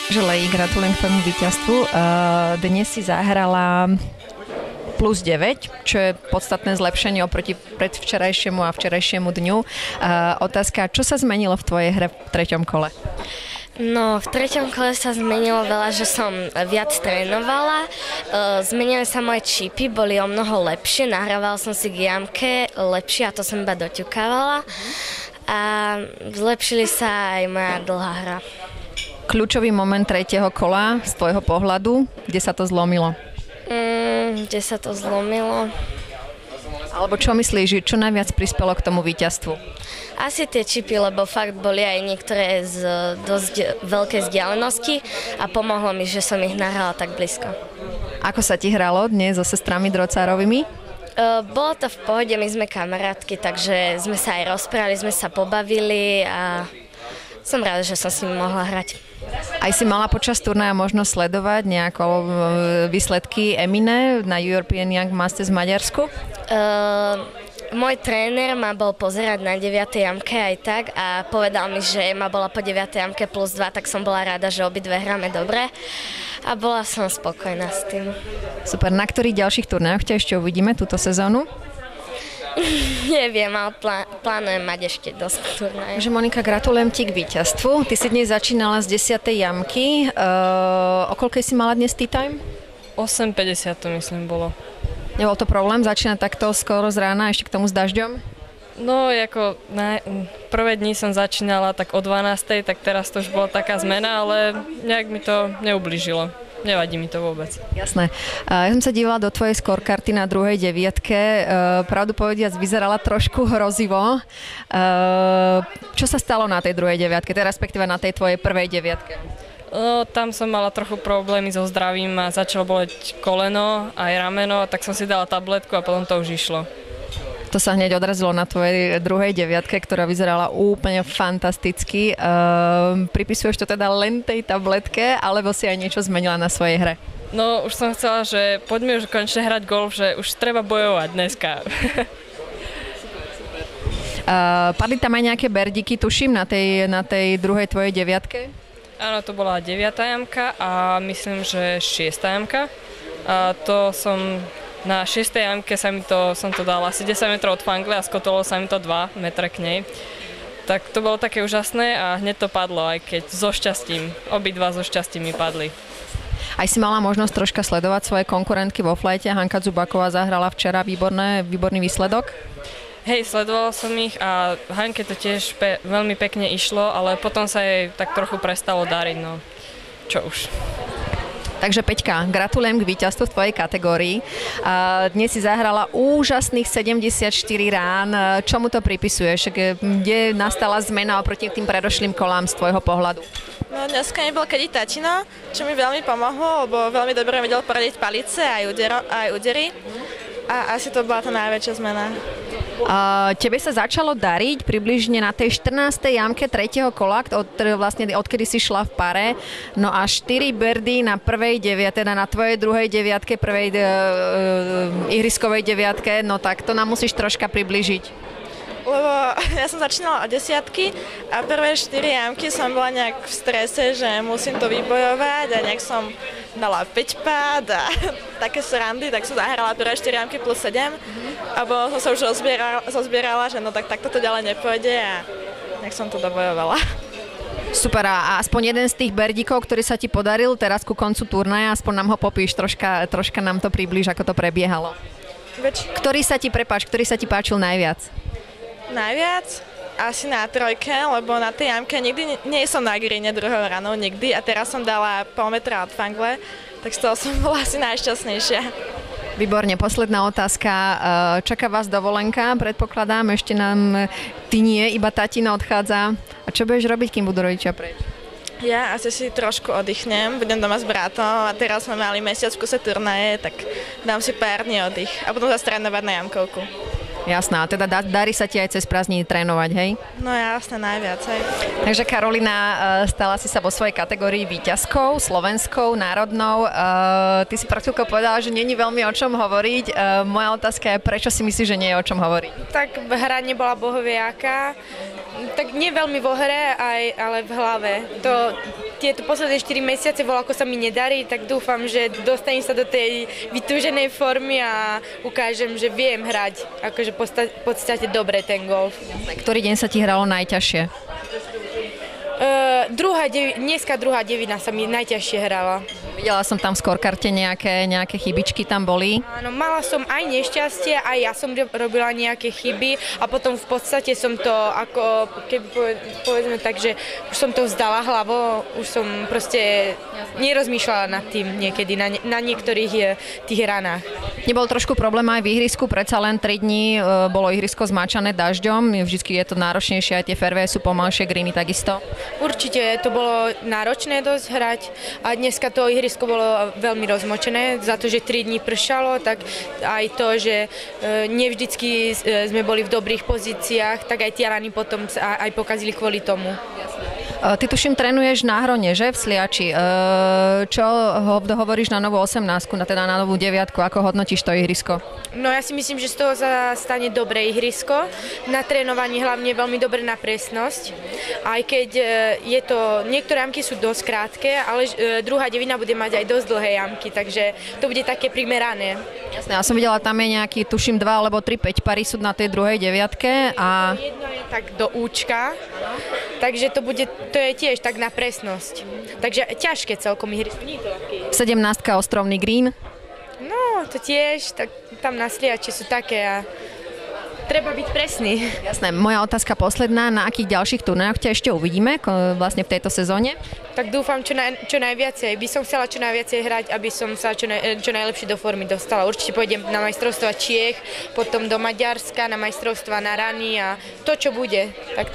Želej, gratulujem k tomu víťazstvu. Dnes si zahrala plus 9, čo je podstatné zlepšenie oproti predvčerajšiemu a včerajšiemu dňu. Otázka, čo sa zmenilo v tvojej hre v treťom kole? No, v treťom kole sa zmenilo veľa, že som viac trénovala. Zmenili sa moje čipy, boli o mnoho lepšie. Nahrávala som si k jamke lepšie a to som iba doťukávala. A zlepšili sa aj moja dlhá hra. Kľúčový moment tretieho kola z tvojho pohľadu, kde sa to zlomilo? Kde sa to zlomilo? Alebo čo myslíš, čo najviac prispelo k tomu víťazstvu? Asi tie čipy, lebo fakt boli aj niektoré z dosť veľkej vzdialenosti a pomohlo mi, že som ich nahrala tak blízko. Ako sa ti hralo dnes so sestrami Drocárovými? Bolo to v pohode, my sme kamarátky, takže sme sa aj rozprávali, sme sa pobavili a som rada, že som s nimi mohla hrať. Aj si mala počas turnaja možnosť sledovať nejako výsledky Emine na European Young Masters v Maďarsku? Môj tréner ma bol pozerať na 9. jamke aj tak a povedal mi, že ma bola po 9. jamke plus 2, tak som bola rada, že obidve hráme dobre a bola som spokojná s tým. Super, na ktorých ďalších turnajoch ťa ešte uvidíme túto sezónu? Neviem, ale plánujem mať ešte dosť turnajov. Takže Monika, gratulujem ti k víťazstvu. Ty si dnes začínala z 10. jamky. O koľkej si mala dnes tea time? 8:50 to myslím bolo. Nebol to problém začínať takto skoro z rána, ešte k tomu s dažďom? No, ako prvé dni som začínala tak o 12:00, tak teraz to už bola taká zmena, ale nejak mi to neublížilo. Nevadí mi to vôbec. Jasné. Ja som sa dívala do tvojej scorekarty na druhej deviatke. Pravdu povediac, vyzerala trošku hrozivo. Čo sa stalo na tej druhej deviatke, teda respektíve na tej tvojej prvej deviatke? No, tam som mala trochu problémy so zdravím a začalo boleť koleno aj rameno, tak som si dala tabletku a potom to už išlo. To sa hneď odrazilo na tvojej druhej deviatke, ktorá vyzerala úplne fantasticky. Pripisuješ to teda len tej tabletke, alebo si aj niečo zmenila na svojej hre? No, už som chcela, že poďme už konečne hrať golf, že už treba bojovať dneska. Padli tam aj nejaké berdiky, tuším, na tej druhej tvojej deviatke? Áno, to bola 9. jamka a myslím, že 6. jamka. A to som na 6. jamke som to dal asi 10 metrov od fangle a skotolo sa mi to 2 metre k nej. Tak to bolo také úžasné a hneď to padlo, aj keď so šťastím. Obidva so šťastím mi padli. Aj si mala možnosť troška sledovať svoje konkurentky vo flajte. Hanka Dzubaková zahrala včera výborný výsledok. Hej, sledovala som ich a Hanke to tiež veľmi pekne išlo, ale potom sa jej tak trochu prestalo dariť, no čo už. Takže Peťka, gratulujem k víťazstvu v tvojej kategórii. Dnes si zahrala úžasných 74 rán. Čomu to pripisuješ? Kde nastala zmena oproti tým predošlým kolám z tvojho pohľadu? No dneska mi bol kadiť tatino, čo mi veľmi pomohlo, lebo veľmi dobre vedel poradiť palice aj údery. A asi to bola tá najväčšia zmena. Tebe sa začalo dariť približne na tej 14. jamke 3. kola, odkedy si šla v pare. No a 4 birdy na prvej deviatke, teda na tvojej druhej deviatke, prvej ihriskovej deviatke. No tak to nám musíš troška približiť. Lebo ja som začínala od 10 a prvé 4 jamky som bola nejak v strese, že musím to vybojovať a nejak som dala 5 pád a také srandy, tak som zahrala prvé 4 jamky plus 7 a potom som sa už zozbierala, že no takto to ďalej nepôjde a nejak som to dobojovala. Super, a aspoň jeden z tých berdíkov, ktorý sa ti podaril teraz ku koncu turnaja, aspoň nám ho popíš, troška nám to priblíž, ako to prebiehalo. Ktorý sa ti páčil najviac? Najviac? Asi na trojke, lebo na tej jamke nikdy nie som na greene druhou ranou, nikdy. A teraz som dala pol metra od fangle, tak z toho som bola asi najšťastnejšia. Výborne, posledná otázka. Čaká vás dovolenka, predpokladám, ešte nám ty nie, iba tatino odchádza. A čo budeš robiť, kým budú rodičia preč? Ja asi si trošku oddychnem, budem doma s bratom a teraz sme mali mesiac v kuse turnaje, tak dám si pár dní oddych a potom sa trénovať na jamkovku. Jasná, a teda darí sa ti aj cez prázdniny trénovať, hej? No jasné, najviac, hej. Takže Karolina, stala si sa vo svojej kategórii víťazkou, slovenskou, národnou. Ty si pred chvíľkou povedala, že nie je veľmi o čom hovoriť. Moja otázka je, prečo si myslíš, že nie je o čom hovoriť? Tak hra nebola bohoviaká. Tak nie veľmi vo hre, ale v hlave. To tieto posledné 4 mesiace ako sa mi nedarí, tak dúfam, že dostanem sa do tej vytúženej formy a ukážem, že viem hrať akože v podstate dobre ten golf. Ktorý deň sa ti hralo najťažšie? Dneska druhá devina sa mi najťažšie hrala. Videla som tam v scorekarte nejaké chybičky tam boli. Áno, mala som aj nešťastie, aj ja som robila nejaké chyby a potom v podstate som to ako, keby povedzme tak, že už som to vzdala hlavou, už som proste nerozmýšľala nad tým niekedy, na niektorých tých ranách. Nebol trošku problém aj v ihrisku, predsa len 3 dní bolo ihrisko zmáčané dažďom, vždycky je to náročnejšie, aj tie fairwaye sú pomalšie, greeny takisto. Určite to bolo náročné dosť hrať a dneska to ihrisko bolo veľmi rozmočené, za to, že 3 dní pršalo, tak aj to, že nevždycky sme boli v dobrých pozíciách, tak aj tie rany potom sa aj pokazili kvôli tomu. Ty tuším trénuješ na Hrone, že? V Sliači. Čo hovoríš na novú 18-ku, teda na novú 9-ku? Ako hodnotíš to ihrisko? No ja si myslím, že z toho sa stane dobré ihrisko. Na trénovaní hlavne veľmi dobre na presnosť. Aj keď je to, niektoré jamky sú dosť krátke, ale druhá devina bude mať aj dosť dlhé jamky, takže to bude také primerané. Jasné, ja som videla, tam je nejaký, tuším, 2 alebo 3 5-pary sú na tej druhej 9-ke a... Jedno je tak do účka, takže to je tiež tak na presnosť. Takže ťažké celkom ihrisko, nie je to ľahké. 17-ka ostrovný green. No, to tiež, tak tam na Sliači sú také a treba byť presný. Jasné, moja otázka posledná, na akých ďalších turnajoch ťa ešte uvidíme vlastne v tejto sezóne? Tak dúfam čo najviacej. By som chcela čo najviacej hrať, aby som sa čo najlepšie do formy dostala. Určite pôjdem na majstrovstvá Čiech, potom do Maďarska, na majstrovstvá na rany a to, čo bude. Tak